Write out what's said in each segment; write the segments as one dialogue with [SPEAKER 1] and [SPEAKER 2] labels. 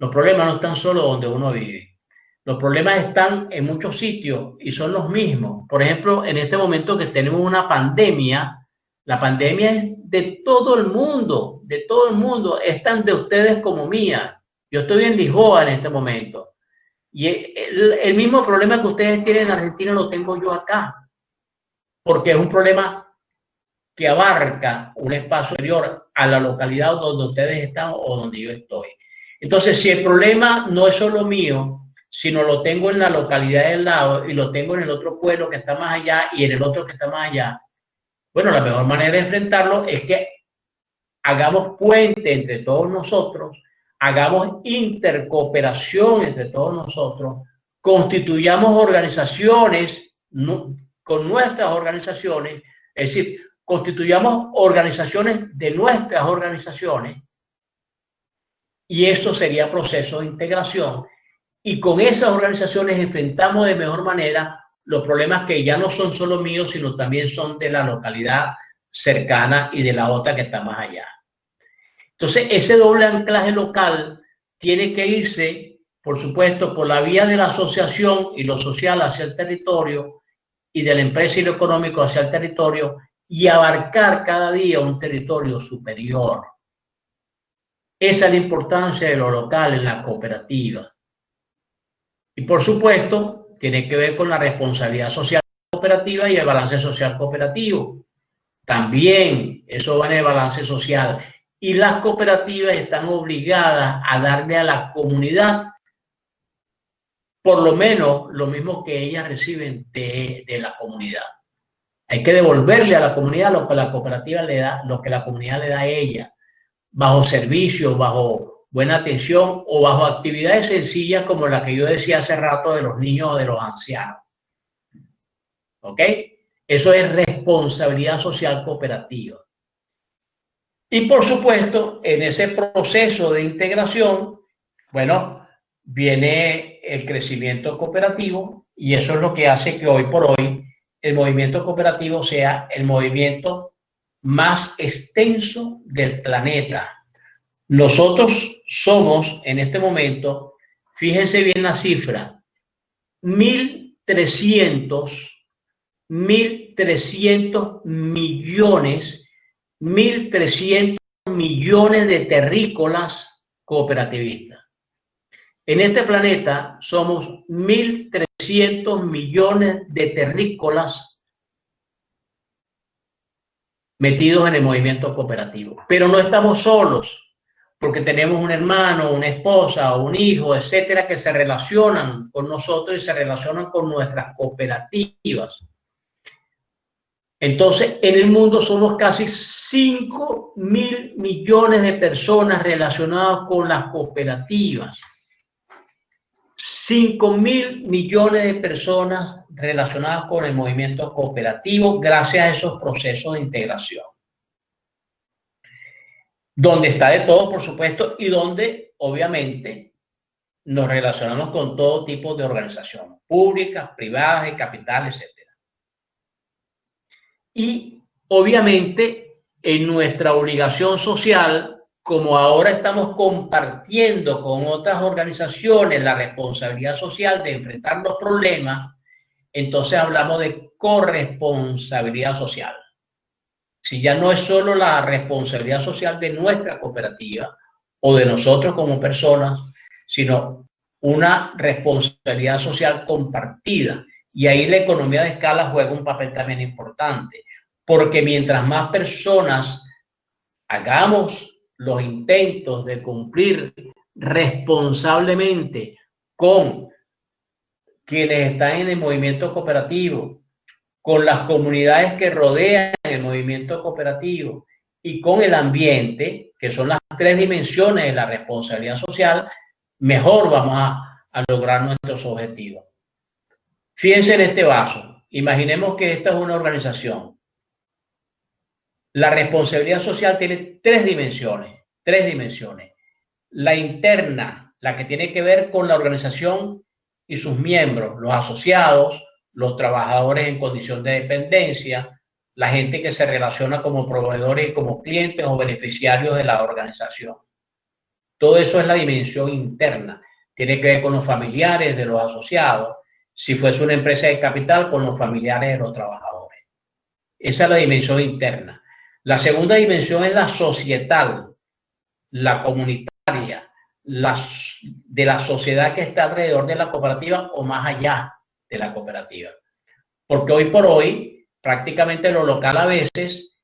[SPEAKER 1] Los problemas no están solo donde uno vive. Los problemas están en muchos sitios y son los mismos. Por ejemplo, en este momento que tenemos una pandemia, la pandemia es de todo el mundo, de todo el mundo. Es tan de ustedes como mía. Yo estoy en Lisboa en este momento. Y el mismo problema que ustedes tienen en Argentina lo tengo yo acá. Porque es un problema que abarca un espacio superior a la localidad donde ustedes están o donde yo estoy. Entonces, si el problema no es solo mío, sino lo tengo en la localidad del lado y lo tengo en el otro pueblo que está más allá y en el otro que está más allá, bueno, la mejor manera de enfrentarlo es que hagamos puente entre todos nosotros, hagamos intercooperación entre todos nosotros, constituyamos organizaciones con nuestras organizaciones, es decir, constituyamos organizaciones de nuestras organizaciones, y eso sería proceso de integración, y con esas organizaciones enfrentamos de mejor manera los problemas que ya no son solo míos, sino también son de la localidad cercana y de la otra que está más allá. Entonces, ese doble anclaje local tiene que irse, por supuesto, por la vía de la asociación y lo social hacia el territorio, y de la empresa y lo económico hacia el territorio, y abarcar cada día un territorio superior. Esa es la importancia de lo local en la cooperativa. Y por supuesto, tiene que ver con la responsabilidad social cooperativa y el balance social cooperativo. También eso va en el balance social. Y las cooperativas están obligadas a darle a la comunidad por lo menos lo mismo que ellas reciben de la comunidad. Hay que devolverle a la comunidad lo que la cooperativa le da, lo que la comunidad le da a ella, bajo servicios, bajo buena atención o bajo actividades sencillas como la que yo decía hace rato de los niños o de los ancianos. ¿Ok? Eso es responsabilidad social cooperativa. Y por supuesto, en ese proceso de integración, bueno, viene el crecimiento cooperativo, y eso es lo que hace que hoy por hoy el movimiento cooperativo sea el movimiento más extenso del planeta. Nosotros somos en este momento, fíjense bien la cifra, 1.300 millones, 1.300 millones de terrícolas cooperativistas. En este planeta somos 1.300 millones de terrícolas metidos en el movimiento cooperativo. Pero no estamos solos, porque tenemos un hermano, una esposa, un hijo, etcétera, que se relacionan con nosotros y se relacionan con nuestras cooperativas. Entonces, en el mundo somos casi 5.000 millones de personas relacionadas con las cooperativas. 5.000 millones de personas relacionadas con el movimiento cooperativo gracias a esos procesos de integración. Donde está de todo, por supuesto, y donde, obviamente, nos relacionamos con todo tipo de organizaciones públicas, privadas, de capital, etc. Y, obviamente, en nuestra obligación social, como ahora estamos compartiendo con otras organizaciones la responsabilidad social de enfrentar los problemas, entonces hablamos de corresponsabilidad social. Si ya no es solo la responsabilidad social de nuestra cooperativa o de nosotros como personas, sino una responsabilidad social compartida. Y ahí la economía de escala juega un papel también importante, porque mientras más personas hagamos los intentos de cumplir responsablemente con quienes están en el movimiento cooperativo, con las comunidades que rodean el movimiento cooperativo y con el ambiente, que son las tres dimensiones de la responsabilidad social, mejor vamos a lograr nuestros objetivos. Fíjense en este vaso. Imaginemos que esta es una organización. La responsabilidad social tiene tres dimensiones. La interna, la que tiene que ver con la organización y sus miembros, los asociados, los trabajadores en condición de dependencia, la gente que se relaciona como proveedores y como clientes o beneficiarios de la organización. Todo eso es la dimensión interna. Tiene que ver con los familiares de los asociados. Si fuese una empresa de capital, con los familiares de los trabajadores. Esa es la dimensión interna. La segunda dimensión es la societal, la comunitaria, de la sociedad que está alrededor de la cooperativa o más allá de la cooperativa. Porque hoy por hoy, prácticamente lo local a veces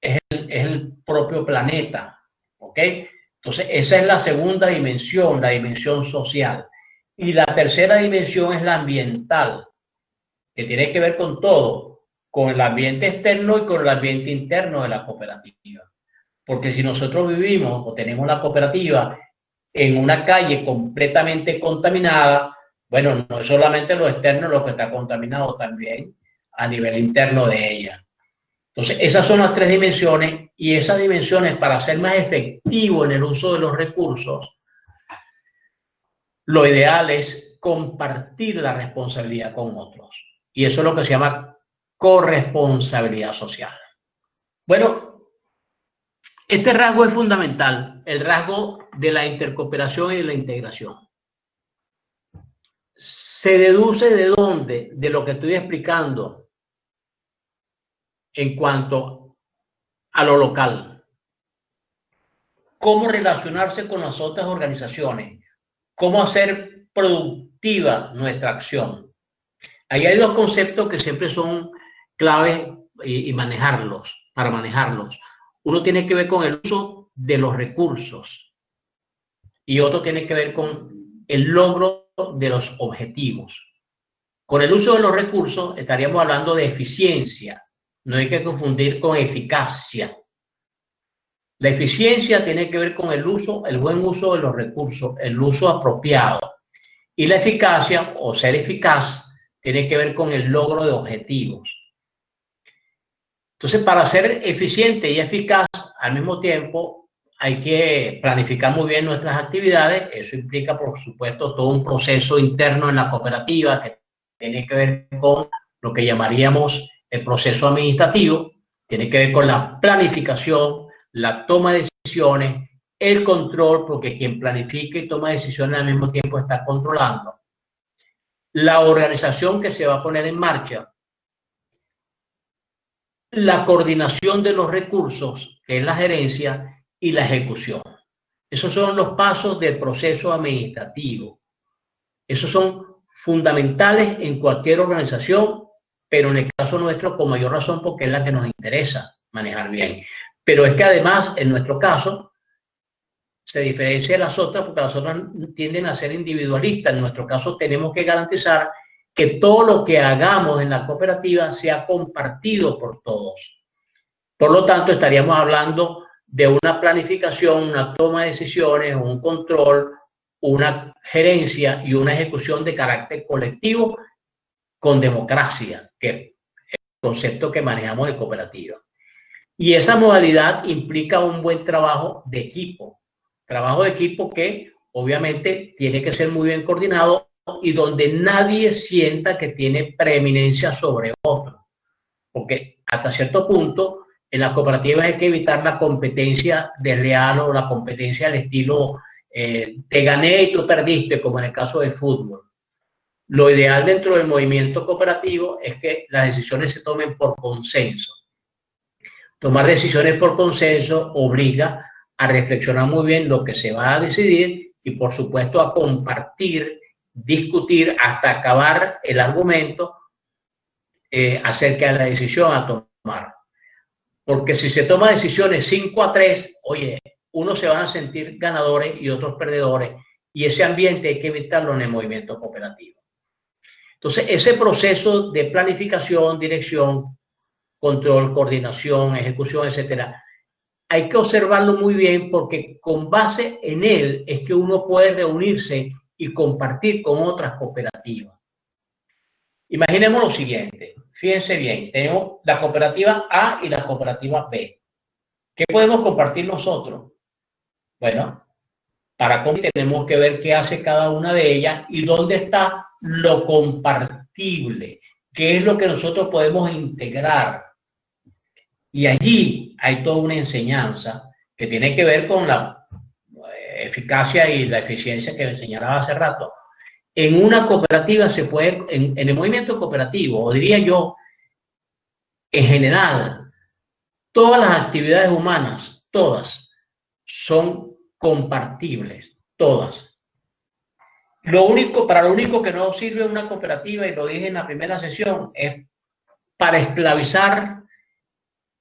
[SPEAKER 1] es el propio planeta, ¿ok? Entonces, esa es la segunda dimensión, la dimensión social. Y la tercera dimensión es la ambiental, que tiene que ver con todo, con el ambiente externo y con el ambiente interno de la cooperativa. Porque si nosotros vivimos o tenemos la cooperativa en una calle completamente contaminada, bueno, no es solamente lo externo lo que está contaminado, también a nivel interno de ella. Entonces, esas son las tres dimensiones, y esas dimensiones, para ser más efectivo en el uso de los recursos, lo ideal es compartir la responsabilidad con otros. Y eso es lo que se llama corresponsabilidad social. Bueno, este rasgo es fundamental, el rasgo de la intercooperación y de la integración. Se deduce de dónde, de lo que estoy explicando en cuanto a lo local. Cómo relacionarse con las otras organizaciones, cómo hacer productiva nuestra acción. Ahí hay dos conceptos que siempre son claves y manejarlos, para manejarlos. Uno tiene que ver con el uso de los recursos y otro tiene que ver con el logro de los objetivos. Con el uso de los recursos estaríamos hablando de eficiencia, no hay que confundir con eficacia. La eficiencia tiene que ver con el uso, el buen uso de los recursos, el uso apropiado. Y la eficacia, o ser eficaz, tiene que ver con el logro de objetivos. Entonces, para ser eficiente y eficaz al mismo tiempo, hay que planificar muy bien nuestras actividades. Eso implica, por supuesto, todo un proceso interno en la cooperativa que tiene que ver con lo que llamaríamos el proceso administrativo. Tiene que ver con la planificación, la toma de decisiones, el control, porque quien planifica y toma decisiones al mismo tiempo está controlando. La organización que se va a poner en marcha, la coordinación de los recursos, que es la gerencia, y la ejecución. Esos son los pasos del proceso administrativo. Esos son fundamentales en cualquier organización, pero en el caso nuestro con mayor razón porque es la que nos interesa manejar bien. Pero es que además, en nuestro caso, se diferencia de las otras porque las otras tienden a ser individualistas. En nuestro caso tenemos que garantizar que todo lo que hagamos en la cooperativa sea compartido por todos. Por lo tanto, estaríamos hablando de una planificación, una toma de decisiones, un control, una gerencia y una ejecución de carácter colectivo con democracia, que es el concepto que manejamos de cooperativa. Y esa modalidad implica un buen trabajo de equipo que obviamente tiene que ser muy bien coordinado y donde nadie sienta que tiene preeminencia sobre otro, porque hasta cierto punto en las cooperativas hay que evitar la competencia desleal o la competencia al estilo te gané y tú perdiste, como en el caso del fútbol. Lo ideal dentro del movimiento cooperativo es que las decisiones se tomen por consenso. Tomar decisiones por consenso obliga a reflexionar muy bien lo que se va a decidir y, por supuesto, a compartir, discutir hasta acabar el argumento acerca de la decisión a tomar. Porque si se toma decisiones 5-3, oye, unos se van a sentir ganadores y otros perdedores, y ese ambiente hay que evitarlo en el movimiento cooperativo. Entonces, ese proceso de planificación, dirección, control, coordinación, ejecución, etcétera, hay que observarlo muy bien porque con base en él es que uno puede reunirse y compartir con otras cooperativas. Imaginemos lo siguiente, fíjense bien, tenemos la cooperativa A y la cooperativa B. ¿Qué podemos compartir nosotros? Bueno, para compartir tenemos que ver qué hace cada una de ellas y dónde está lo compartible, qué es lo que nosotros podemos integrar. Y allí hay toda una enseñanza que tiene que ver con la eficacia y la eficiencia que señalaba hace rato. En una cooperativa se puede, en el movimiento cooperativo, o diría yo, en general, todas las actividades humanas, todas, son compartibles, todas. Para lo único que no sirve una cooperativa, y lo dije en la primera sesión, es para esclavizar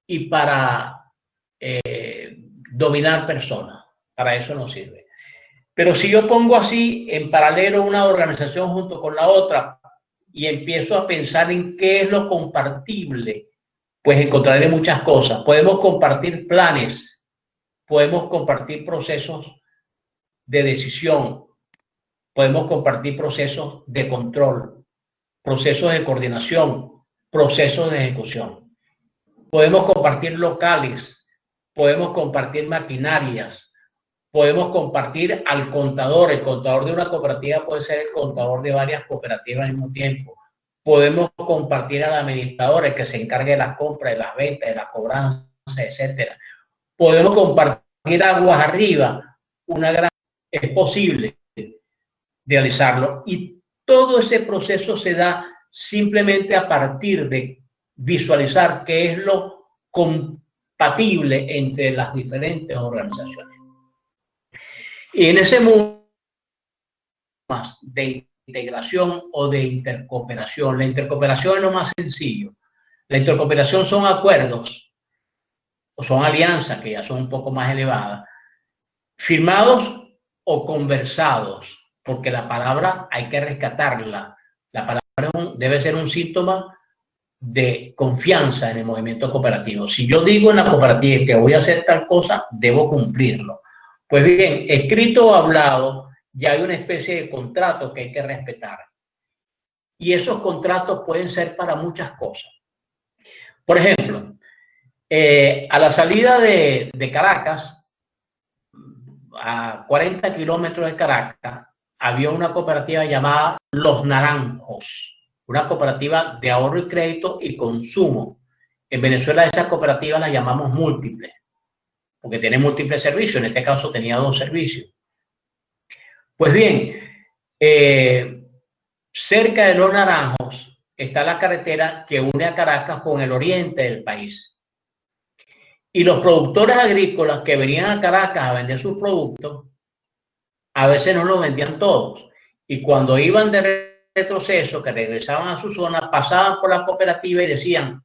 [SPEAKER 1] y para dominar personas. Para eso no sirve. Pero si yo pongo así en paralelo una organización junto con la otra y empiezo a pensar en qué es lo compartible, pues encontraré muchas cosas. Podemos compartir planes, podemos compartir procesos de decisión, podemos compartir procesos de control, procesos de coordinación, procesos de ejecución. Podemos compartir locales, podemos compartir maquinarias, podemos compartir al contador. El contador de una cooperativa puede ser el contador de varias cooperativas al mismo tiempo. Podemos compartir al administrador, el que se encargue de las compras, de las ventas, de la cobranza, etcétera. Podemos compartir aguas arriba. Es posible realizarlo. Y todo ese proceso se da simplemente a partir de visualizar qué es lo compatible entre las diferentes organizaciones. Y en ese mundo de integración o de intercooperación, la intercooperación es lo más sencillo. La intercooperación son acuerdos o son alianzas que ya son un poco más elevadas, firmados o conversados, porque la palabra hay que rescatarla. La palabra debe ser un síntoma de confianza en el movimiento cooperativo. Si yo digo en la cooperativa que voy a hacer tal cosa, debo cumplirlo. Pues bien, escrito o hablado, ya hay una especie de contrato que hay que respetar. Y esos contratos pueden ser para muchas cosas. Por ejemplo, a la salida de Caracas, a 40 kilómetros de Caracas, había una cooperativa llamada Los Naranjos, una cooperativa de ahorro y crédito y consumo. En Venezuela esas cooperativas las llamamos múltiples, porque tiene múltiples servicios. En este caso tenía 2 servicios. Pues bien, cerca de Los Naranjos está la carretera que une a Caracas con el oriente del país. Y los productores agrícolas que venían a Caracas a vender sus productos, a veces no los vendían todos. Y cuando iban de retroceso, que regresaban a su zona, pasaban por la cooperativa y decían: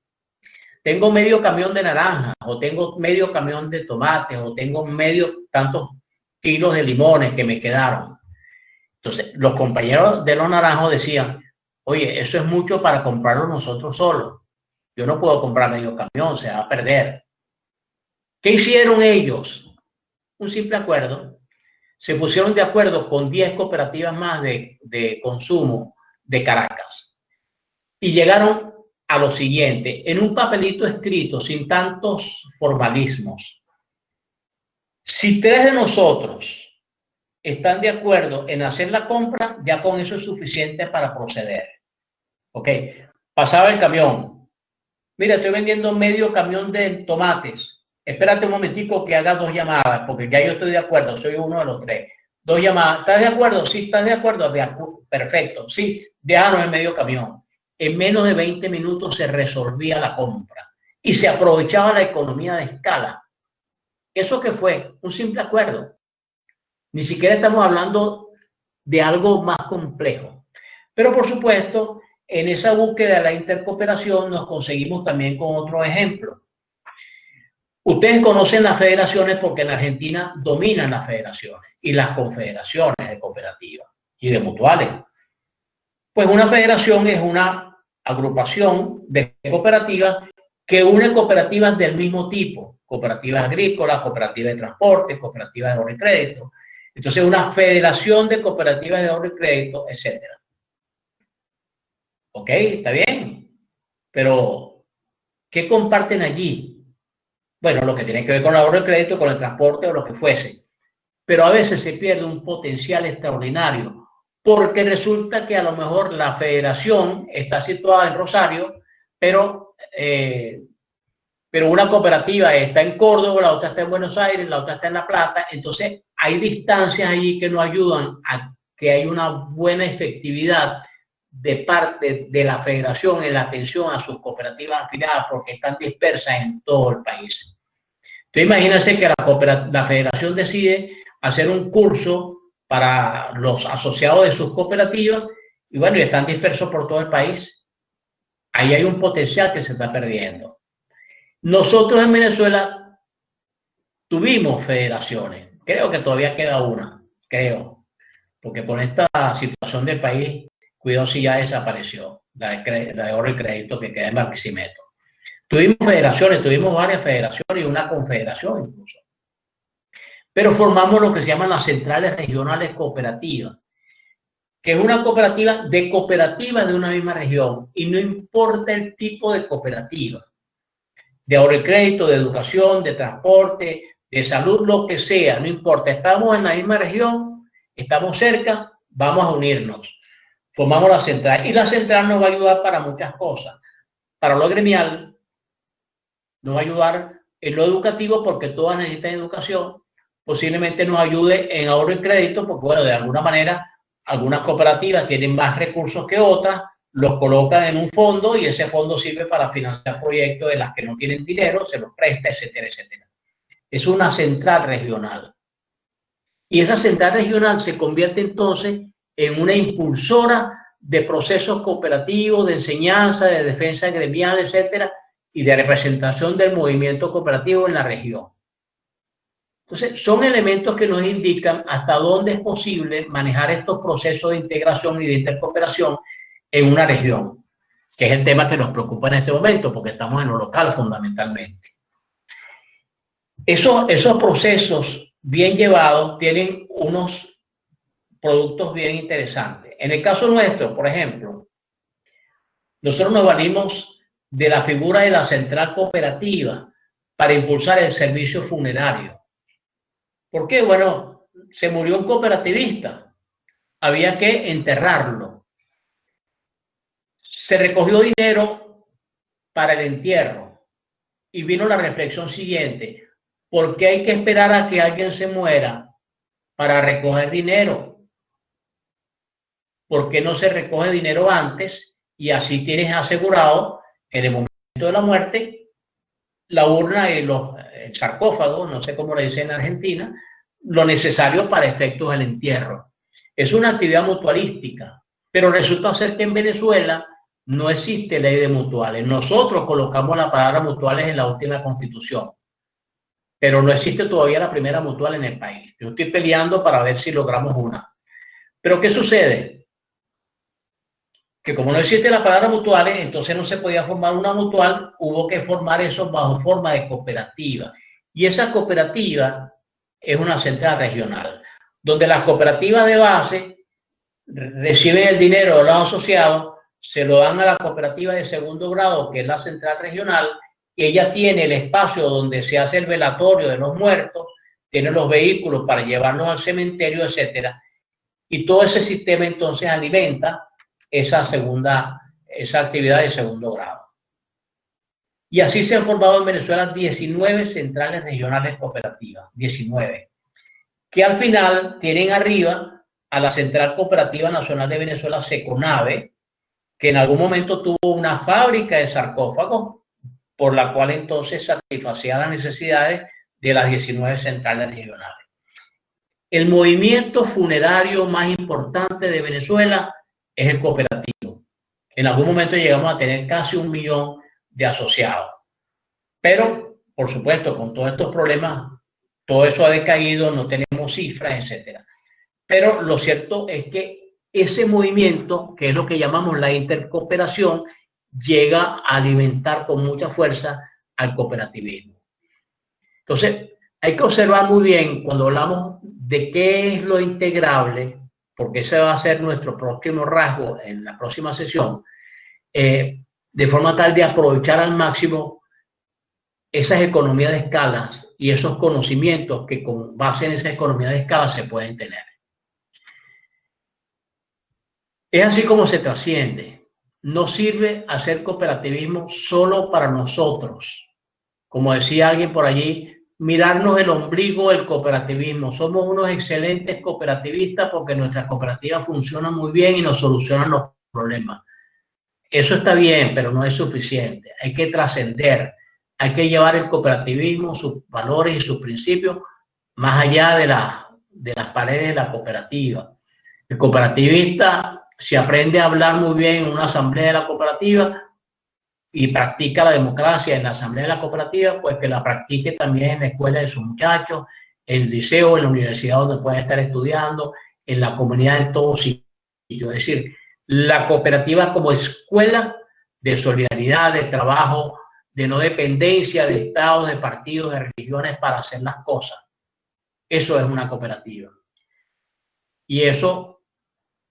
[SPEAKER 1] tengo medio camión de naranjas, o tengo medio camión de tomates, o tengo tantos kilos de limones que me quedaron. Entonces, los compañeros de Los Naranjos decían: oye, eso es mucho para comprarlo nosotros solos. Yo no puedo comprar medio camión, se va a perder. ¿Qué hicieron ellos? Un simple acuerdo. Se pusieron de acuerdo con 10 cooperativas más de consumo de Caracas. Y llegaron a lo siguiente, en un papelito escrito, sin tantos formalismos: si 3 de nosotros están de acuerdo en hacer la compra, ya con eso es suficiente para proceder. Ok, pasaba el camión. Mira, estoy vendiendo medio camión de tomates. Espérate un momentico que haga 2 llamadas, porque ya yo estoy de acuerdo, soy uno de los 3. 2 llamadas. ¿Estás de acuerdo? Sí, ¿estás de acuerdo? Perfecto. Sí, déjanos el medio camión. En menos de 20 minutos se resolvía la compra y se aprovechaba la economía de escala. ¿Eso qué fue? Un simple acuerdo. Ni siquiera estamos hablando de algo más complejo. Pero por supuesto, en esa búsqueda de la intercooperación nos conseguimos también con otro ejemplo. Ustedes conocen las federaciones porque en Argentina dominan las federaciones y las confederaciones de cooperativas y de mutuales. Pues una federación es una agrupación de cooperativas que une cooperativas del mismo tipo: cooperativas agrícolas, cooperativas de transporte, cooperativas de ahorro y crédito. Entonces, una federación de cooperativas de ahorro y crédito, etc. ¿Ok? Está bien. Pero, ¿qué comparten allí? Bueno, lo que tiene que ver con el ahorro y crédito, con el transporte o lo que fuese. Pero a veces se pierde un potencial extraordinario, porque resulta que a lo mejor la federación está situada en Rosario, pero una cooperativa está en Córdoba, la otra está en Buenos Aires, la otra está en La Plata. Entonces hay distancias allí que no ayudan a que haya una buena efectividad de parte de la federación en la atención a sus cooperativas afiliadas, porque están dispersas en todo el país. Entonces imagínense que la federación decide hacer un curso para los asociados de sus cooperativas y bueno, y están dispersos por todo el país. Ahí hay un potencial que se está perdiendo. Nosotros en Venezuela tuvimos federaciones, creo que todavía queda una, creo, porque por esta situación del país, cuidado si ya desapareció, la de ahorro y crédito que queda en Barquisimeto. Tuvimos federaciones, tuvimos varias federaciones y una confederación incluso. Pero formamos lo que se llaman las centrales regionales cooperativas, que es una cooperativa de cooperativas de una misma región y no importa el tipo de cooperativa, de ahorro y crédito, de educación, de transporte, de salud, lo que sea, no importa, estamos en la misma región, estamos cerca, vamos a unirnos, formamos la central y la central nos va a ayudar para muchas cosas, para lo gremial, nos va a ayudar en lo educativo porque todas necesitan educación, posiblemente nos ayude en ahorro y crédito porque bueno, de alguna manera algunas cooperativas tienen más recursos que otras, los colocan en un fondo y ese fondo sirve para financiar proyectos de las que no tienen dinero, se los presta, etcétera, etcétera. Es una central regional. Y esa central regional se convierte entonces en una impulsora de procesos cooperativos, de enseñanza, de defensa gremial, etcétera, y de representación del movimiento cooperativo en la región. Entonces, son elementos que nos indican hasta dónde es posible manejar estos procesos de integración y de intercooperación en una región, que es el tema que nos preocupa en este momento, porque estamos en lo local fundamentalmente. Esos procesos bien llevados tienen unos productos bien interesantes. En el caso nuestro, por ejemplo, nosotros nos valimos de la figura de la central cooperativa para impulsar el servicio funerario. ¿Por qué? Bueno, se murió un cooperativista, había que enterrarlo. Se recogió dinero para el entierro y vino la reflexión siguiente: ¿por qué hay que esperar a que alguien se muera para recoger dinero? ¿Por qué no se recoge dinero antes y así tienes asegurado en el momento de la muerte la urna y el sarcófago, no sé cómo le dicen en Argentina, lo necesario para efectos del entierro? Es una actividad mutualística, pero resulta ser que en Venezuela no existe ley de mutuales. Nosotros colocamos la palabra mutuales en la última constitución, pero no existe todavía la primera mutual en el país. Yo estoy peleando para ver si logramos una. Pero ¿qué sucede? Que como no existe la palabra mutuales, entonces no se podía formar una mutual, hubo que formar eso bajo forma de cooperativa. Y esa cooperativa es una central regional, donde las cooperativas de base reciben el dinero de los asociados, se lo dan a la cooperativa de segundo grado, que es la central regional, y ella tiene el espacio donde se hace el velatorio de los muertos, tiene los vehículos para llevarlos al cementerio, etcétera. Y todo ese sistema entonces alimenta esa actividad de segundo grado. Y así se han formado en Venezuela 19 centrales regionales cooperativas, 19, que al final tienen arriba a la Central Cooperativa Nacional de Venezuela, Seconave, que en algún momento tuvo una fábrica de sarcófagos, por la cual entonces satisfacía las necesidades de las 19 centrales regionales. El movimiento funerario más importante de Venezuela es el cooperativo. En algún momento llegamos a tener casi 1 millón de asociados. Pero, por supuesto, con todos estos problemas, todo eso ha decaído, no tenemos cifras, etc. Pero lo cierto es que ese movimiento, que es lo que llamamos la intercooperación, llega a alimentar con mucha fuerza al cooperativismo. Entonces, hay que observar muy bien cuando hablamos de qué es lo integrable, porque ese va a ser nuestro próximo rasgo en la próxima sesión, de forma tal de aprovechar al máximo esas economías de escalas y esos conocimientos que con base en esa economía de escala se pueden tener. Es así como se trasciende. No sirve hacer cooperativismo solo para nosotros. Como decía alguien por allí, mirarnos el ombligo del cooperativismo. Somos unos excelentes cooperativistas porque nuestras cooperativas funcionan muy bien y nos solucionan los problemas. Eso está bien, pero no es suficiente. Hay que trascender, hay que llevar el cooperativismo, sus valores y sus principios más allá de las paredes de la cooperativa. El cooperativista, si aprende a hablar muy bien en una asamblea de la cooperativa y practica la democracia en la asamblea de la cooperativa, pues que la practique también en la escuela de sus muchachos, en el liceo, en la universidad donde pueda estar estudiando, en la comunidad, en todos sitios. Es decir, la cooperativa como escuela de solidaridad, de trabajo, de no dependencia de estados, de partidos, de religiones para hacer las cosas. Eso es una cooperativa. Y eso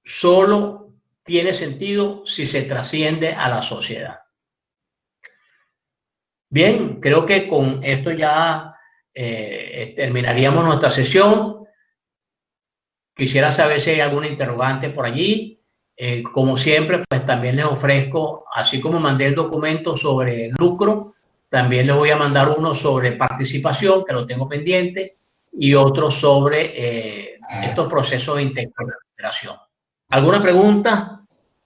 [SPEAKER 1] solo tiene sentido si se trasciende a la sociedad. Bien, creo que con esto ya terminaríamos nuestra sesión. Quisiera saber si hay alguna interrogante por allí. Como siempre, pues también les ofrezco, así como mandé el documento sobre lucro, también les voy a mandar uno sobre participación, que lo tengo pendiente, y otro sobre estos procesos de integración. ¿Alguna pregunta?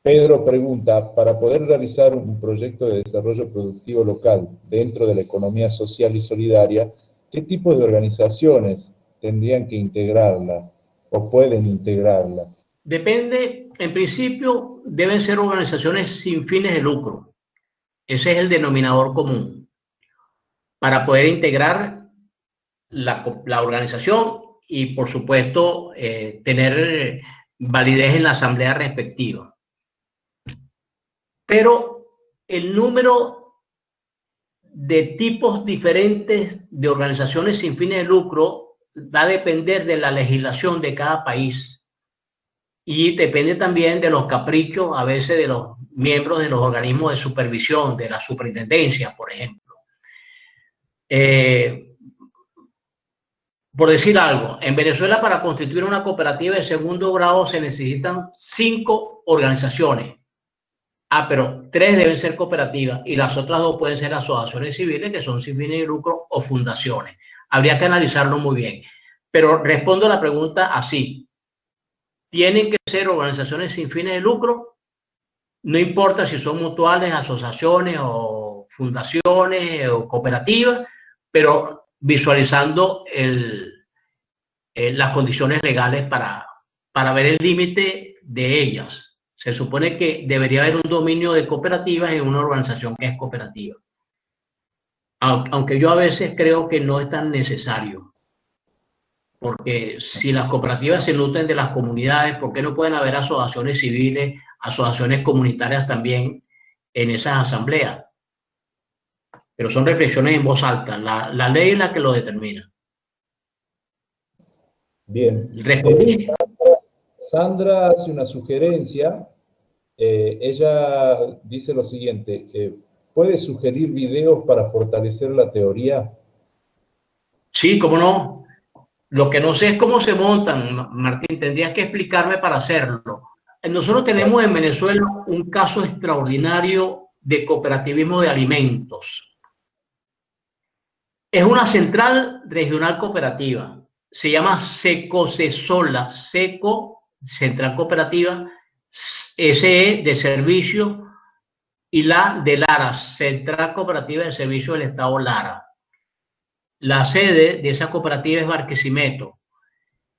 [SPEAKER 2] Pedro pregunta, para poder realizar un proyecto de desarrollo productivo local dentro de la economía social y solidaria, ¿qué tipo de organizaciones tendrían que integrarla o pueden integrarla?
[SPEAKER 1] Depende, en principio deben ser organizaciones sin fines de lucro. Ese es el denominador común para poder integrar la organización y, por supuesto, tener validez en la asamblea respectiva. Pero el número de tipos diferentes de organizaciones sin fines de lucro va a depender de la legislación de cada país y depende también de los caprichos a veces de los miembros de los organismos de supervisión, de las superintendencias, por ejemplo. Por decir algo, en Venezuela para constituir una cooperativa de segundo grado se necesitan 5 organizaciones. Pero 3 deben ser cooperativas y las otras 2 pueden ser asociaciones civiles que son sin fines de lucro o fundaciones. Habría que analizarlo muy bien. Pero respondo a la pregunta así. Tienen que ser organizaciones sin fines de lucro, no importa si son mutuales, asociaciones o fundaciones o cooperativas, pero visualizando las condiciones legales para ver el límite de ellas. Se supone que debería haber un dominio de cooperativas en una organización que es cooperativa. Aunque yo a veces creo que no es tan necesario. Porque si las cooperativas se nutren de las comunidades, ¿por qué no pueden haber asociaciones civiles, asociaciones comunitarias también en esas asambleas? Pero son reflexiones en voz alta. La ley es la que lo determina.
[SPEAKER 2] Bien.
[SPEAKER 1] ¿Respondí?
[SPEAKER 2] Sandra hace una sugerencia. Ella dice lo siguiente, ¿puede sugerir videos para fortalecer la teoría?
[SPEAKER 1] Sí, cómo no. Lo que no sé es cómo se montan, Martín, tendrías que explicarme para hacerlo. Nosotros tenemos en Venezuela un caso extraordinario de cooperativismo de alimentos. Es una central regional cooperativa. Se llama SECO-CESOLA, SECO, Central Cooperativa, SE de Servicio y la de Lara, Central Cooperativa de Servicio del Estado Lara. La sede de esa cooperativa es Barquisimeto.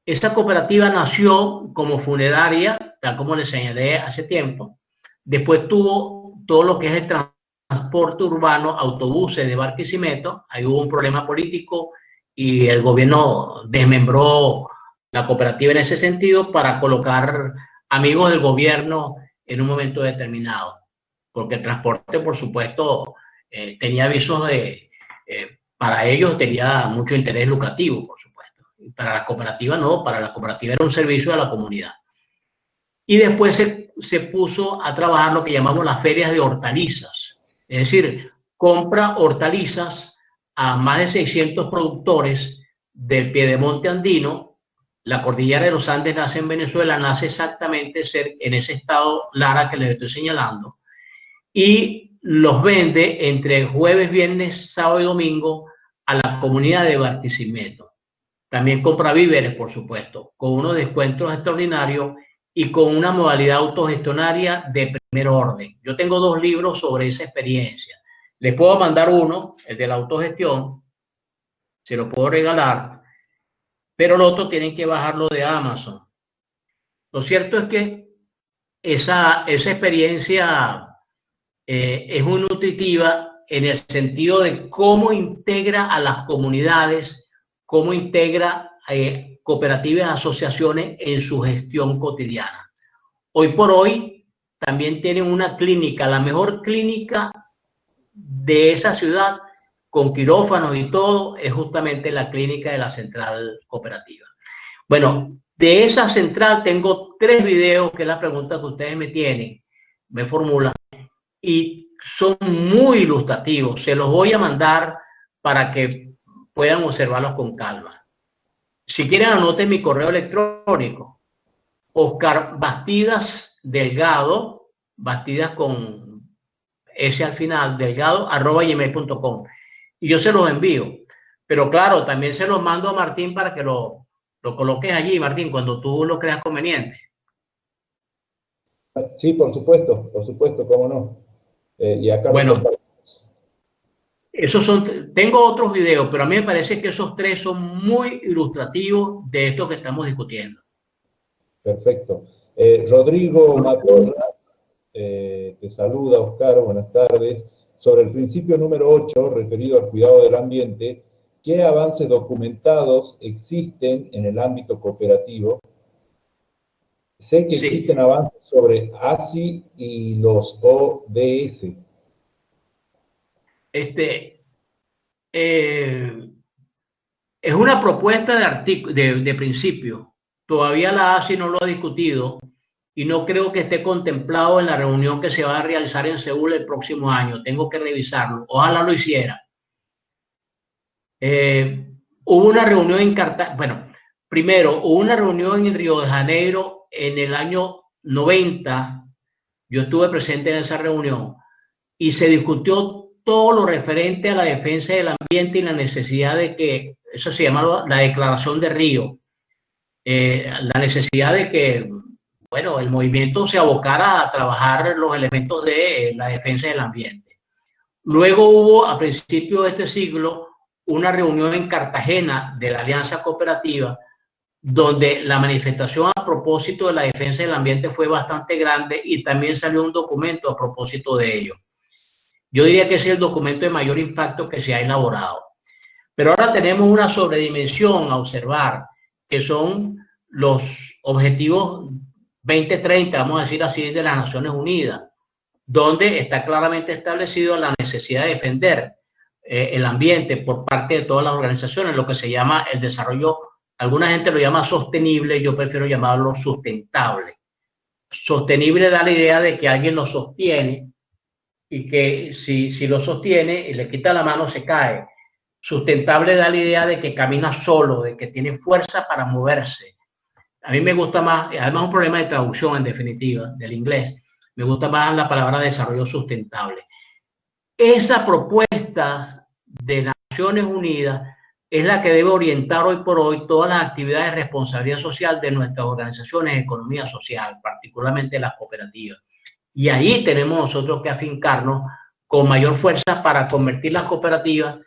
[SPEAKER 1] Esa cooperativa nació como funeraria, tal como les señalé hace tiempo. Después tuvo todo lo que es el transporte urbano, autobuses de Barquisimeto. Ahí hubo un problema político y el gobierno desmembró la cooperativa en ese sentido para colocar amigos del gobierno en un momento determinado. Porque el transporte, por supuesto, tenía avisos de... para ellos tenía mucho interés lucrativo, por supuesto. Para la cooperativa no, para la cooperativa era un servicio a la comunidad. Y después se puso a trabajar lo que llamamos las ferias de hortalizas. Es decir, compra hortalizas a más de 600 productores del piedemonte andino. La cordillera de los Andes nace en Venezuela, nace exactamente en ese estado Lara que les estoy señalando. Y los vende entre jueves, viernes, sábado y domingo a la comunidad de Barquisimeto. También compra víveres, por supuesto, con unos descuentos extraordinarios y con una modalidad autogestionaria de primer orden. Yo tengo 2 libros sobre esa experiencia. Les puedo mandar uno, el de la autogestión, se lo puedo regalar, pero el otro tienen que bajarlo de Amazon. Lo cierto es que esa experiencia es muy nutritiva en el sentido de cómo integra a las comunidades, cómo integra cooperativas, asociaciones en su gestión cotidiana. Hoy por hoy también tienen una clínica, la mejor clínica de esa ciudad, con quirófanos y todo, es justamente la clínica de la central cooperativa. Bueno, de esa central tengo 3 videos, que es la pregunta que ustedes me formulan, y son muy ilustrativos. Se los voy a mandar para que puedan observarlos con calma. Si quieren, anoten mi correo electrónico, Oscar Bastidas Delgado, Bastidas con S al final, delgado, @gmail.com, y yo se los envío. Pero claro, también se los mando a Martín para que lo coloques allí, Martín, cuando tú lo creas conveniente.
[SPEAKER 2] Sí, por supuesto, cómo no. Y acá
[SPEAKER 1] bueno, esos tengo otros videos, pero a mí me parece que esos 3 son muy ilustrativos de esto que estamos discutiendo.
[SPEAKER 2] Perfecto. Rodrigo Matorra te saluda, Oscar, buenas tardes. Sobre el principio número 8, referido al cuidado del ambiente, ¿qué avances documentados existen en el ámbito cooperativo? Sé que existen avances sobre ASI y los ODS.
[SPEAKER 1] Es una propuesta de principio. Todavía la ASI no lo ha discutido y no creo que esté contemplado en la reunión que se va a realizar en Seúl el próximo año. Tengo que revisarlo. Ojalá lo hiciera. Hubo una reunión en Cartagena. Bueno, primero, hubo una reunión en Río de Janeiro en el año 90. Yo estuve presente en esa reunión y se discutió todo lo referente a la defensa del ambiente y la necesidad de que, eso se llama la Declaración de Río, la necesidad de que, bueno, el movimiento se abocara a trabajar los elementos de la defensa del ambiente. Luego hubo, a principios de este siglo, una reunión en Cartagena de la Alianza Cooperativa, donde la manifestación a propósito de la defensa del ambiente fue bastante grande y también salió un documento a propósito de ello. Yo diría que ese es el documento de mayor impacto que se ha elaborado. Pero ahora tenemos una sobredimensión a observar, que son los objetivos 2030, vamos a decir así, de las Naciones Unidas, donde está claramente establecido la necesidad de defender el ambiente por parte de todas las organizaciones, lo que se llama el desarrollo, alguna gente lo llama sostenible, yo prefiero llamarlo sustentable. Sostenible da la idea de que alguien lo sostiene y que si lo sostiene y le quita la mano se cae. Sustentable da la idea de que camina solo, de que tiene fuerza para moverse. A mí me gusta más, además es un problema de traducción en definitiva del inglés, me gusta más la palabra desarrollo sustentable. Esa propuesta de Naciones Unidas es la que debe orientar hoy por hoy todas las actividades de responsabilidad social de nuestras organizaciones de economía social, particularmente las cooperativas. Y ahí tenemos nosotros que afincarnos con mayor fuerza para convertir las cooperativas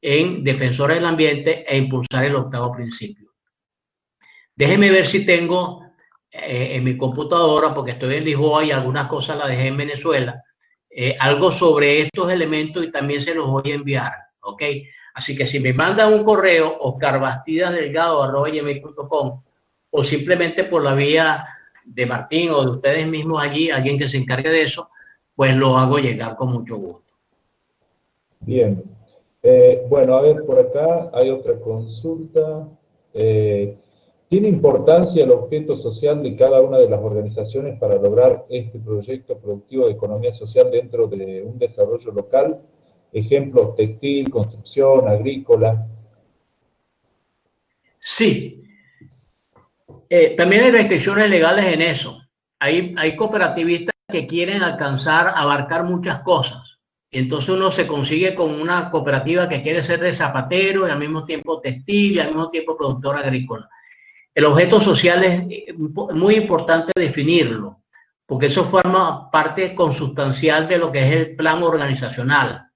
[SPEAKER 1] en defensores del ambiente e impulsar el 8º principio. Déjenme ver si tengo en mi computadora, porque estoy en Lisboa y algunas cosas las dejé en Venezuela, algo sobre estos elementos y también se los voy a enviar, ¿ok? Así que si me mandan un correo, oscarbastidasdelgado@gmail.com, o simplemente por la vía de Martín o de ustedes mismos allí, alguien que se encargue de eso, pues lo hago llegar con mucho gusto.
[SPEAKER 2] Bien. Bueno, a ver, por acá hay otra consulta. ¿Tiene importancia el objeto social de cada una de las organizaciones para lograr este proyecto productivo de economía social dentro de un desarrollo local? Ejemplo, textil, construcción, agrícola.
[SPEAKER 1] Sí. También hay restricciones legales en eso. Hay cooperativistas que quieren abarcar muchas cosas. Entonces uno se consigue con una cooperativa que quiere ser de zapatero y al mismo tiempo textil y al mismo tiempo productor agrícola. El objeto social es muy importante definirlo, porque eso forma parte consustancial de lo que es el plan organizacional.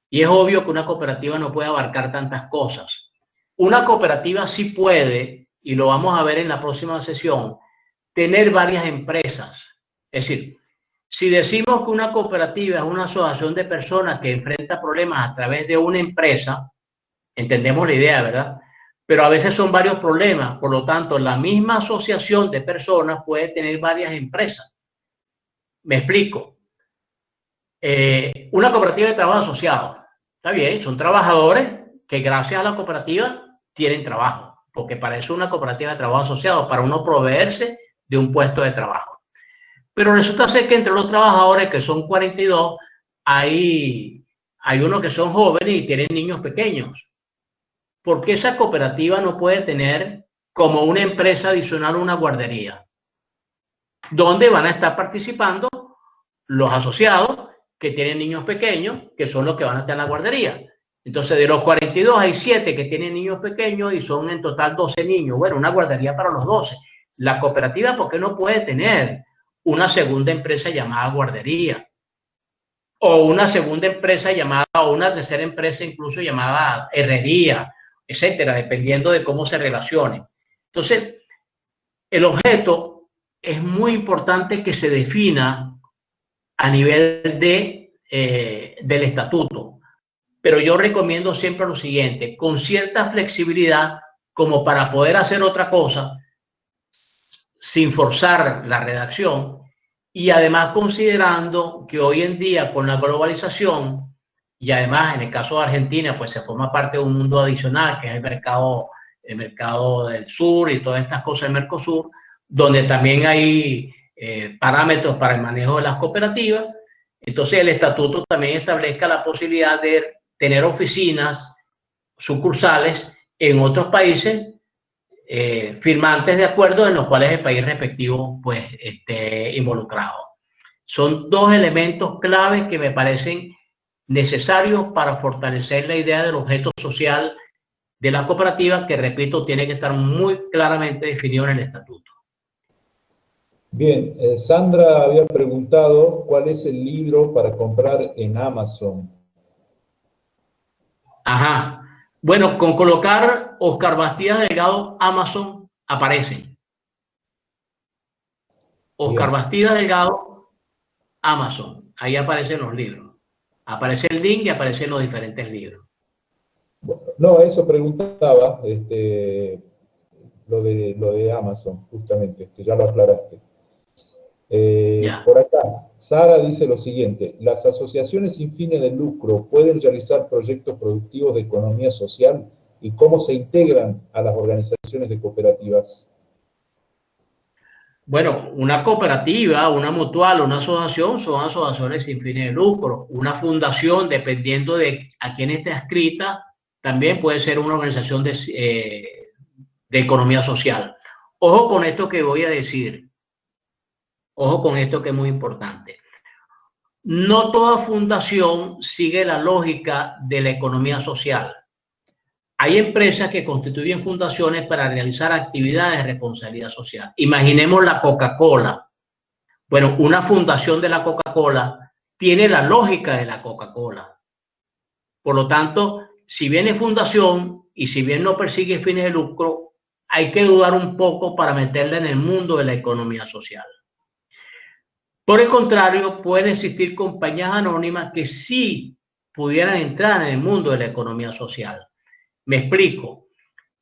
[SPEAKER 1] Y es obvio que una cooperativa no puede abarcar tantas cosas. Una cooperativa sí puede, y lo vamos a ver en la próxima sesión, tener varias empresas. Es decir, si decimos que una cooperativa es una asociación de personas que enfrenta problemas a través de una empresa, entendemos la idea, ¿verdad? Pero a veces son varios problemas, por lo tanto, la misma asociación de personas puede tener varias empresas. Me explico. Una cooperativa de trabajo asociado, está bien, son trabajadores que gracias a la cooperativa tienen trabajo, porque para eso es una cooperativa de trabajo asociado, para uno proveerse de un puesto de trabajo. Pero resulta ser que entre los trabajadores, que son 42, hay unos que son jóvenes y tienen niños pequeños. ¿Por qué esa cooperativa no puede tener como una empresa adicional una guardería? Donde van a estar participando los asociados que tienen niños pequeños, que son los que van a estar en la guardería. Entonces, de los 42 hay 7 que tienen niños pequeños y son en total 12 niños. Bueno, una guardería para los 12. La cooperativa, ¿por qué no puede tener una segunda empresa llamada guardería? O una segunda empresa llamada, o una tercera empresa incluso llamada herrería, etcétera, dependiendo de cómo se relacione. Entonces, el objeto es muy importante que se defina a nivel del estatuto, pero yo recomiendo siempre lo siguiente, con cierta flexibilidad como para poder hacer otra cosa sin forzar la redacción y además considerando que hoy en día con la globalización y además en el caso de Argentina pues se forma parte de un mundo adicional que es el mercado del sur y todas estas cosas del Mercosur, donde también hay parámetros para el manejo de las cooperativas. Entonces el estatuto también establezca la posibilidad de tener oficinas, sucursales en otros países, firmantes de acuerdos en los cuales el país respectivo pues esté involucrado. Son dos elementos claves que me parecen necesarios para fortalecer la idea del objeto social de la cooperativa, que repito, tiene que estar muy claramente definido en el estatuto.
[SPEAKER 2] Bien, Sandra había preguntado cuál es el libro para comprar en Amazon.
[SPEAKER 1] Ajá. Bueno, con colocar Oscar Bastidas Delgado Amazon aparecen. Oscar Bastidas Delgado Amazon. Ahí aparecen los libros. Aparece el link y aparecen los diferentes libros.
[SPEAKER 2] No, eso preguntaba, lo de Amazon, justamente, que ya lo aclaraste. Por acá, Sara dice lo siguiente: ¿las asociaciones sin fines de lucro pueden realizar proyectos productivos de economía social y cómo se integran a las organizaciones de cooperativas?
[SPEAKER 1] Bueno, una cooperativa, una mutual, una asociación son asociaciones sin fines de lucro. Una fundación, dependiendo de a quién esté adscrita, también puede ser una organización de economía social. Ojo con esto que voy a decir. Ojo con esto que es muy importante. No toda fundación sigue la lógica de la economía social. Hay empresas que constituyen fundaciones para realizar actividades de responsabilidad social. Imaginemos la Coca-Cola. Bueno, una fundación de la Coca-Cola tiene la lógica de la Coca-Cola. Por lo tanto, si bien es fundación y si bien no persigue fines de lucro, hay que dudar un poco para meterla en el mundo de la economía social. Por el contrario, pueden existir compañías anónimas que sí pudieran entrar en el mundo de la economía social. Me explico.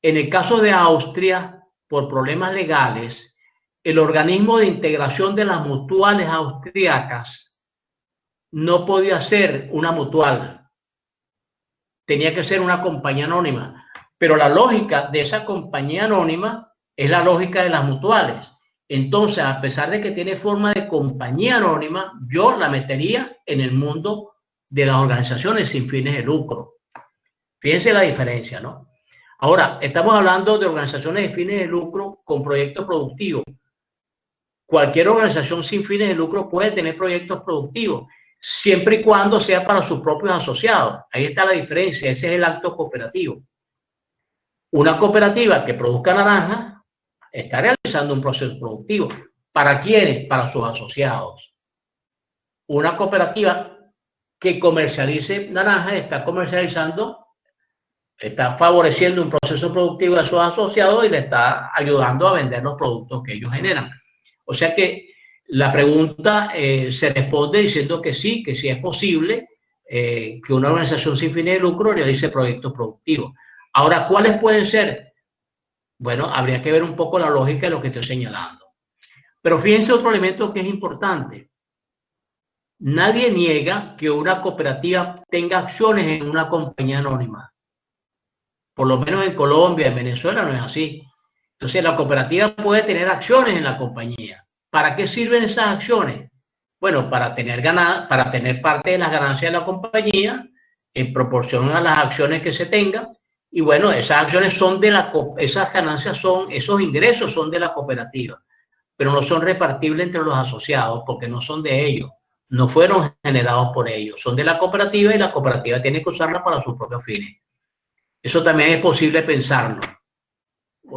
[SPEAKER 1] En el caso de Austria, por problemas legales, el organismo de integración de las mutuales austriacas no podía ser una mutual. Tenía que ser una compañía anónima. Pero la lógica de esa compañía anónima es la lógica de las mutuales. Entonces, a pesar de que tiene forma de compañía anónima, yo la metería en el mundo de las organizaciones sin fines de lucro. Fíjense la diferencia, ¿no? Ahora, estamos hablando de organizaciones de fines de lucro con proyectos productivos. Cualquier organización sin fines de lucro puede tener proyectos productivos. siempre y cuando sea para sus propios asociados. Ahí está la diferencia, ese es el acto cooperativo. Una cooperativa que produzca naranja está realizando un proceso productivo. ¿Para quiénes? Para sus asociados. Una cooperativa que comercialice naranja está comercializando, está favoreciendo un proceso productivo de sus asociados y le está ayudando a vender los productos que ellos generan. O sea que la pregunta se responde diciendo que sí es posible que una organización sin fines de lucro realice proyectos productivos. Ahora, ¿cuáles pueden ser? Bueno, habría que ver un poco la lógica de lo que estoy señalando. Pero fíjense otro elemento que es importante. Nadie niega que una cooperativa tenga acciones en una compañía anónima. Por lo menos en Colombia, en Venezuela no es así. Entonces la cooperativa puede tener acciones en la compañía. ¿Para qué sirven esas acciones? Bueno, para tener parte de las ganancias de la compañía en proporción a las acciones que se tengan. Y bueno, esas acciones son esas ganancias esos ingresos son de la cooperativa, pero no son repartibles entre los asociados porque no son de ellos, no fueron generados por ellos, son de la cooperativa y la cooperativa tiene que usarla para sus propios fines. Eso también es posible pensarlo.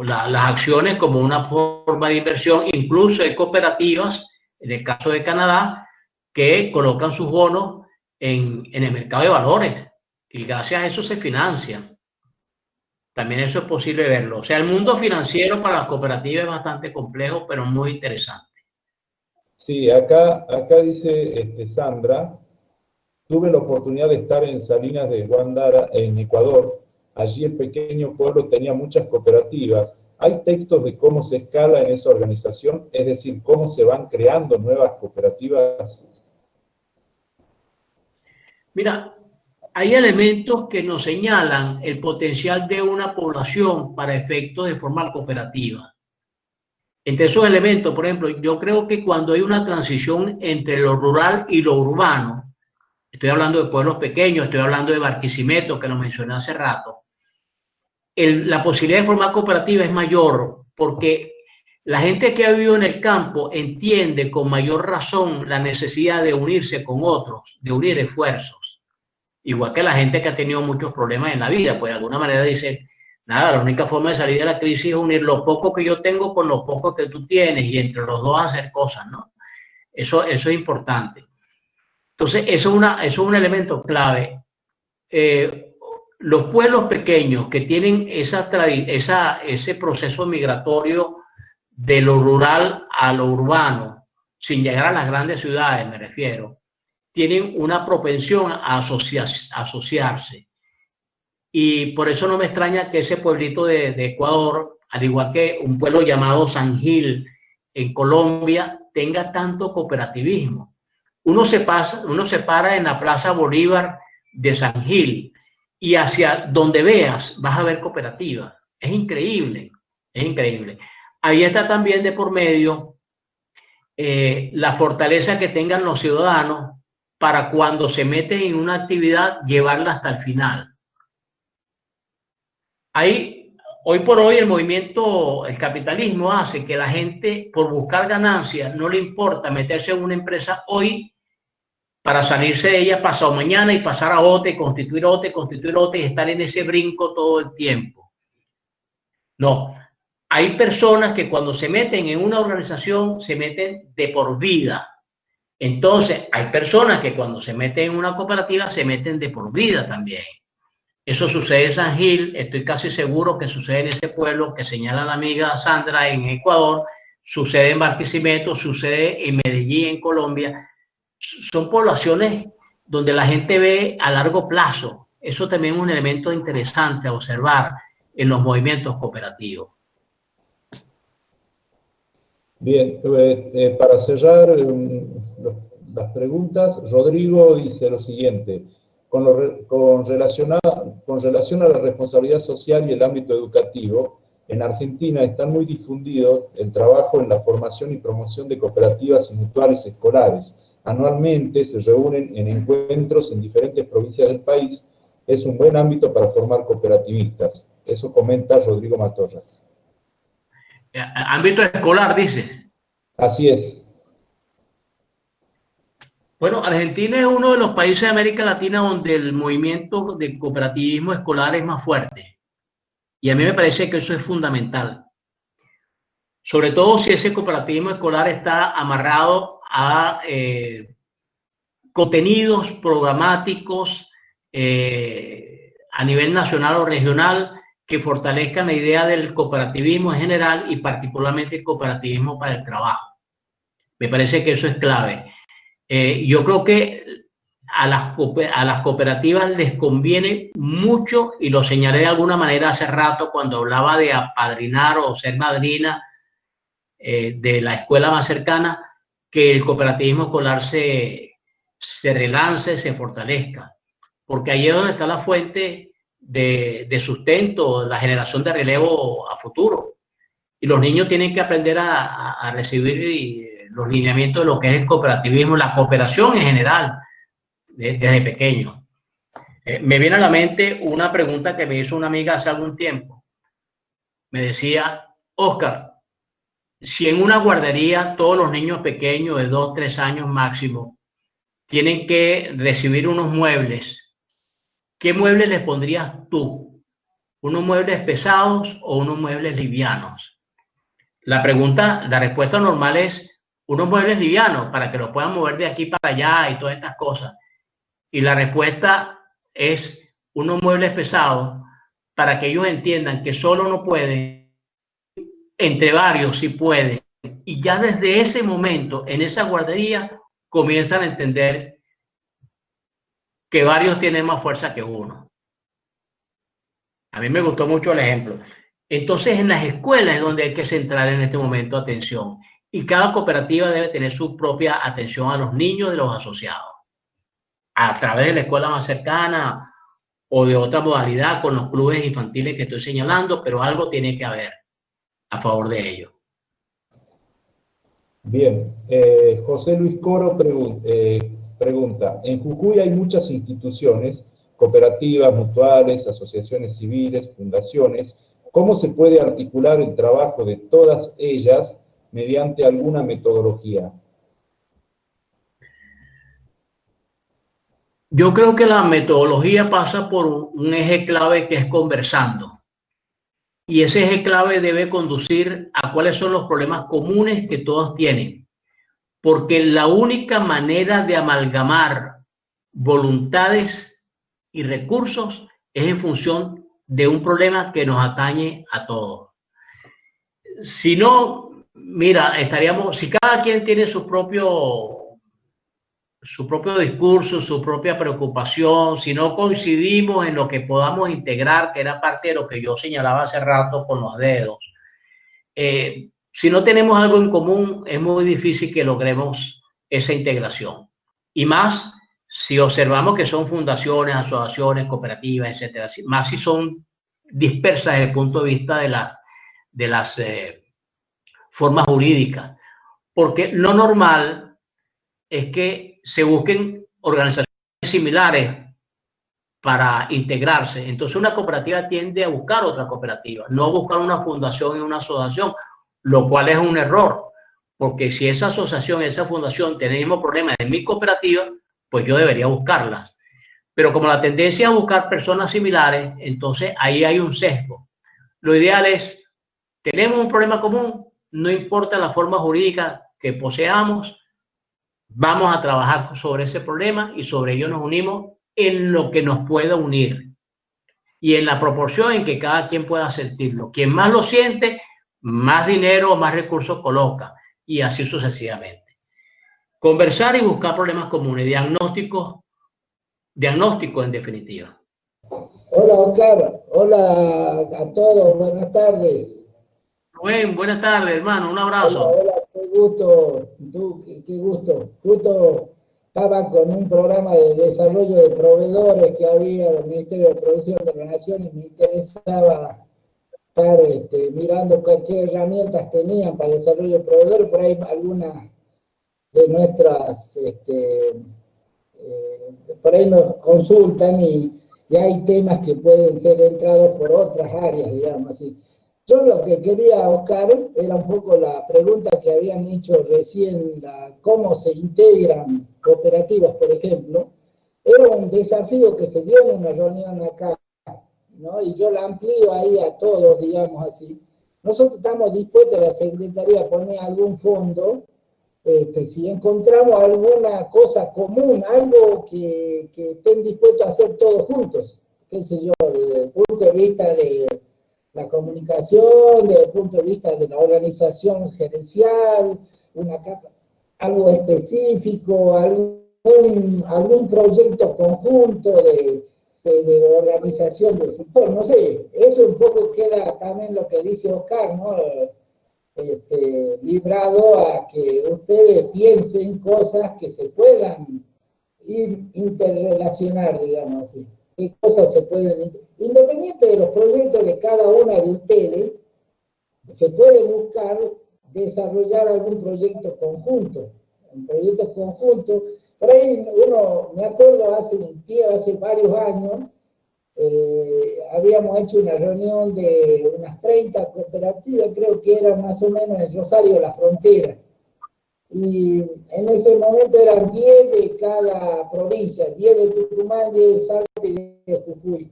[SPEAKER 1] Las acciones como una forma de inversión, incluso hay cooperativas, en el caso de Canadá, que colocan sus bonos en el mercado de valores y gracias a eso se financian. También eso es posible verlo. O sea, el mundo financiero para las cooperativas es bastante complejo, pero muy interesante.
[SPEAKER 2] Sí, acá dice Sandra, tuve la oportunidad de estar en Salinas de Guandara, en Ecuador. Allí el pequeño pueblo tenía muchas cooperativas. ¿Hay textos de cómo se escala en esa organización? Es decir, cómo se van creando nuevas cooperativas.
[SPEAKER 1] Mira, hay elementos que nos señalan el potencial de una población para efectos de formar cooperativa. Entre esos elementos, por ejemplo, yo creo que cuando hay una transición entre lo rural y lo urbano, estoy hablando de pueblos pequeños, estoy hablando de Barquisimeto, que lo mencioné hace rato, la posibilidad de formar cooperativa es mayor porque la gente que ha vivido en el campo entiende con mayor razón la necesidad de unirse con otros, de unir esfuerzos. Igual que la gente que ha tenido muchos problemas en la vida, pues de alguna manera dice, nada, la única forma de salir de la crisis es unir lo poco que yo tengo con lo poco que tú tienes y entre los dos hacer cosas, ¿no? Eso es importante. Entonces, eso es un elemento clave. Los pueblos pequeños que tienen ese proceso migratorio de lo rural a lo urbano, sin llegar a las grandes ciudades, me refiero, tienen una propensión a asociarse. Y por eso no me extraña que ese pueblito de Ecuador, al igual que un pueblo llamado San Gil en Colombia, tenga tanto cooperativismo. Uno se para en la Plaza Bolívar de San Gil y hacia donde veas vas a ver cooperativas. Es increíble, es increíble. Ahí está también de por medio la fortaleza que tengan los ciudadanos para cuando se meten en una actividad llevarla hasta el final. Ahí, hoy por hoy el capitalismo hace que la gente por buscar ganancias no le importa meterse en una empresa hoy para salirse de ella pasado mañana y pasar a otra y constituir otra y estar en ese brinco todo el tiempo. No, hay personas que cuando se meten en una organización se meten de por vida. Entonces, hay personas que cuando se meten en una cooperativa se meten de por vida también. Eso sucede en San Gil, estoy casi seguro que sucede en ese pueblo que señala la amiga Sandra en Ecuador, sucede en Barquisimeto, sucede en Medellín, en Colombia. Son poblaciones donde la gente ve a largo plazo. Eso también es un elemento interesante a observar en los movimientos cooperativos.
[SPEAKER 2] Bien, para cerrar las preguntas, Rodrigo dice lo siguiente, con relación a la responsabilidad social y el ámbito educativo, en Argentina están muy difundidos el trabajo en la formación y promoción de cooperativas y mutuales escolares. Anualmente se reúnen en encuentros en diferentes provincias del país. Es un buen ámbito para formar cooperativistas. Eso comenta Rodrigo Matorras.
[SPEAKER 1] Ámbito escolar, dices.
[SPEAKER 2] Así es.
[SPEAKER 1] Bueno, Argentina es uno de los países de América Latina donde el movimiento de cooperativismo escolar es más fuerte. Y a mí me parece que eso es fundamental. Sobre todo si ese cooperativismo escolar está amarrado a contenidos programáticos a nivel nacional o regional que fortalezcan la idea del cooperativismo en general y particularmente el cooperativismo para el trabajo. Me parece que eso es clave. Yo creo que a las cooperativas les conviene mucho, y lo señalé de alguna manera hace rato cuando hablaba de apadrinar o ser madrina de la escuela más cercana, que el cooperativismo escolar se relance, se fortalezca, porque ahí es donde está la fuente de sustento, la generación de relevo a futuro. Y los niños tienen que aprender a recibir los lineamientos de lo que es el cooperativismo, la cooperación en general, desde pequeño. Me viene a la mente una pregunta que me hizo una amiga hace algún tiempo. Me decía, Oscar, si en una guardería todos los niños pequeños de 2, 3 años máximo tienen que recibir unos muebles, ¿qué muebles les pondrías tú? ¿Unos muebles pesados o unos muebles livianos? La respuesta normal es unos muebles livianos para que los puedan mover de aquí para allá y todas estas cosas. Y la respuesta es unos muebles pesados para que ellos entiendan que solo no pueden, entre varios sí pueden. Y ya desde ese momento, en esa guardería, comienzan a entender que varios tienen más fuerza que uno. A mí me gustó mucho el ejemplo. Entonces, en las escuelas es donde hay que centrar en este momento atención. Y cada cooperativa debe tener su propia atención a los niños de los asociados. A través de la escuela más cercana o de otra modalidad con los clubes infantiles que estoy señalando, pero algo tiene que haber a favor de ello.
[SPEAKER 2] Bien, José Luis Coro pregunta, en Jujuy hay muchas instituciones, cooperativas, mutuales, asociaciones civiles, fundaciones. ¿Cómo se puede articular el trabajo de todas ellas mediante alguna metodología?
[SPEAKER 1] Yo creo que la metodología pasa por un eje clave que es conversando. Y ese eje clave debe conducir a cuáles son los problemas comunes que todos tienen. Porque la única manera de amalgamar voluntades y recursos es en función de un problema que nos atañe a todos. Si no, mira, si cada quien tiene su propio discurso, su propia preocupación, si no coincidimos en lo que podamos integrar, que era parte de lo que yo señalaba hace rato con los dedos, si no tenemos algo en común, es muy difícil que logremos esa integración. Y más si observamos que son fundaciones, asociaciones, cooperativas, etcétera, más si son dispersas desde el punto de vista de las formas jurídicas. Porque lo normal es que se busquen organizaciones similares para integrarse. Entonces una cooperativa tiende a buscar otra cooperativa, no a buscar una fundación y una asociación, lo cual es un error, porque si esa asociación, esa fundación tiene el mismo problema de mi cooperativa, pues yo debería buscarlas. Pero como la tendencia es a buscar personas similares, entonces ahí hay un sesgo. Lo ideal es, tenemos un problema común, no importa la forma jurídica que poseamos, vamos a trabajar sobre ese problema y sobre ello nos unimos en lo que nos pueda unir y en la proporción en que cada quien pueda sentirlo. Quien más lo siente, más dinero o más recursos coloca y así sucesivamente. Conversar y buscar problemas comunes, diagnóstico en definitiva.
[SPEAKER 3] Hola Oscar, hola a todos, buenas tardes.
[SPEAKER 1] Rubén, buenas tardes, hermano, un abrazo.
[SPEAKER 3] Hola, qué gusto, qué gusto. Justo estaba con un programa de desarrollo de proveedores que había del Ministerio de Producción de la Nación y me interesaba estar mirando qué herramientas tenían para el desarrollo de proveedores. Por ahí algunas de nuestras, por ahí nos consultan y hay temas que pueden ser entrados por otras áreas, digamos así. Yo lo que quería, Oscar, era un poco la pregunta que habían hecho recién, cómo se integran cooperativas, por ejemplo. Era un desafío que se dio en una reunión acá, ¿no? Y yo la amplío ahí a todos, digamos así. Nosotros estamos dispuestos a la Secretaría a poner algún fondo, si encontramos alguna cosa común, algo que estén dispuestos a hacer todos juntos, qué sé yo, desde el punto de vista de la comunicación, desde el punto de vista de la organización gerencial, algo específico, algún proyecto conjunto de organización del sector, no sé, eso un poco queda también lo que dice Oscar, ¿no? Librado a que ustedes piensen cosas que se puedan interrelacionar, digamos así. ¿Qué cosas se pueden, independiente de los proyectos de cada una de ustedes, se puede buscar desarrollar algún proyecto conjunto, un proyecto conjunto? Por ahí me acuerdo hace varios años, habíamos hecho una reunión de unas 30 cooperativas, creo que era más o menos en Rosario La Frontera. Y en ese momento eran 10 de cada provincia, 10 de Tucumán, 10 de Salta y 10 de Jujuy.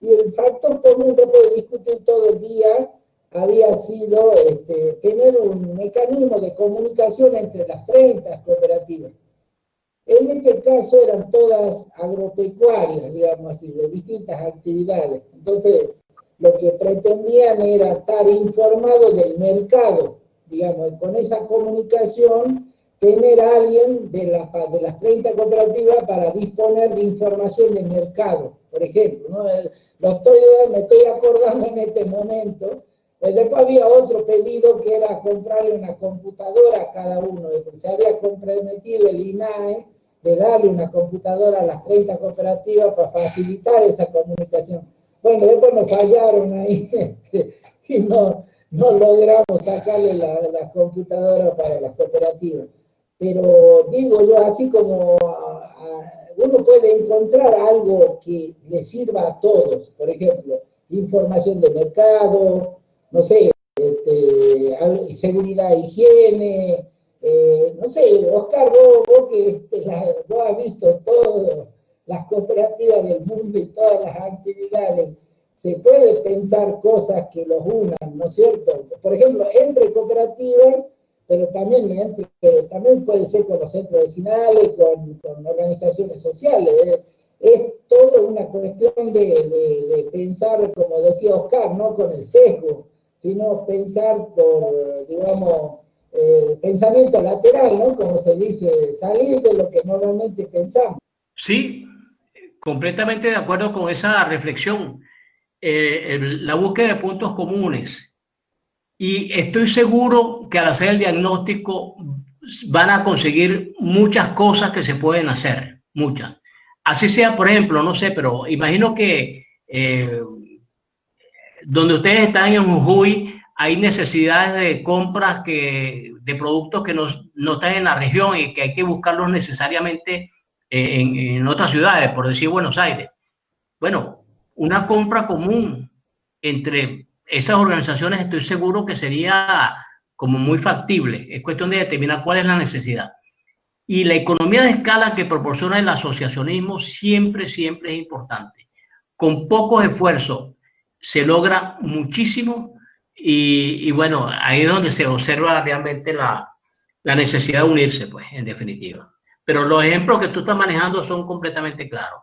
[SPEAKER 3] Y el factor común que puede discutir todo el día había sido tener un mecanismo de comunicación entre las 30 cooperativas. En este caso eran todas agropecuarias, digamos así, de distintas actividades. Entonces, lo que pretendían era estar informados del mercado, digamos, y con esa comunicación tener a alguien de las 30 cooperativas para disponer de información del mercado, por ejemplo, ¿no? Me estoy acordando en este momento. Después había otro pedido que era comprarle una computadora a cada uno, porque se había comprometido el INAE de darle una computadora a las 30 cooperativas para facilitar esa comunicación. Bueno, después nos fallaron ahí y no logramos sacarle la computadora para las cooperativas. Pero digo yo, así como uno puede encontrar algo que le sirva a todos, por ejemplo, información de mercado, no sé, seguridad, higiene, no sé, Oscar, vos que vos has visto todas las cooperativas del mundo y todas las actividades, se puede pensar cosas que los unan, ¿no es cierto? Por ejemplo, entre cooperativas, pero también puede ser con los centros vecinales, con organizaciones sociales. Es todo una cuestión de pensar, como decía Oscar, no con el sesgo, sino pensar por, digamos, pensamiento lateral, ¿no? Como se dice, salir de lo que normalmente pensamos.
[SPEAKER 1] Sí, completamente de acuerdo con esa reflexión. La búsqueda de puntos comunes. Y estoy seguro que al hacer el diagnóstico van a conseguir muchas cosas que se pueden hacer, muchas. Así sea, por ejemplo, no sé, pero imagino que donde ustedes están en Jujuy hay necesidades de compras de productos que no están en la región y que hay que buscarlos necesariamente en otras ciudades, por decir Buenos Aires. Bueno, una compra común entre esas organizaciones estoy seguro que sería como muy factible. Es cuestión de determinar cuál es la necesidad. Y la economía de escala que proporciona el asociacionismo siempre es importante. Con pocos esfuerzos se logra muchísimo y bueno, ahí es donde se observa realmente la necesidad de unirse, pues, en definitiva. Pero los ejemplos que tú estás manejando son completamente claros.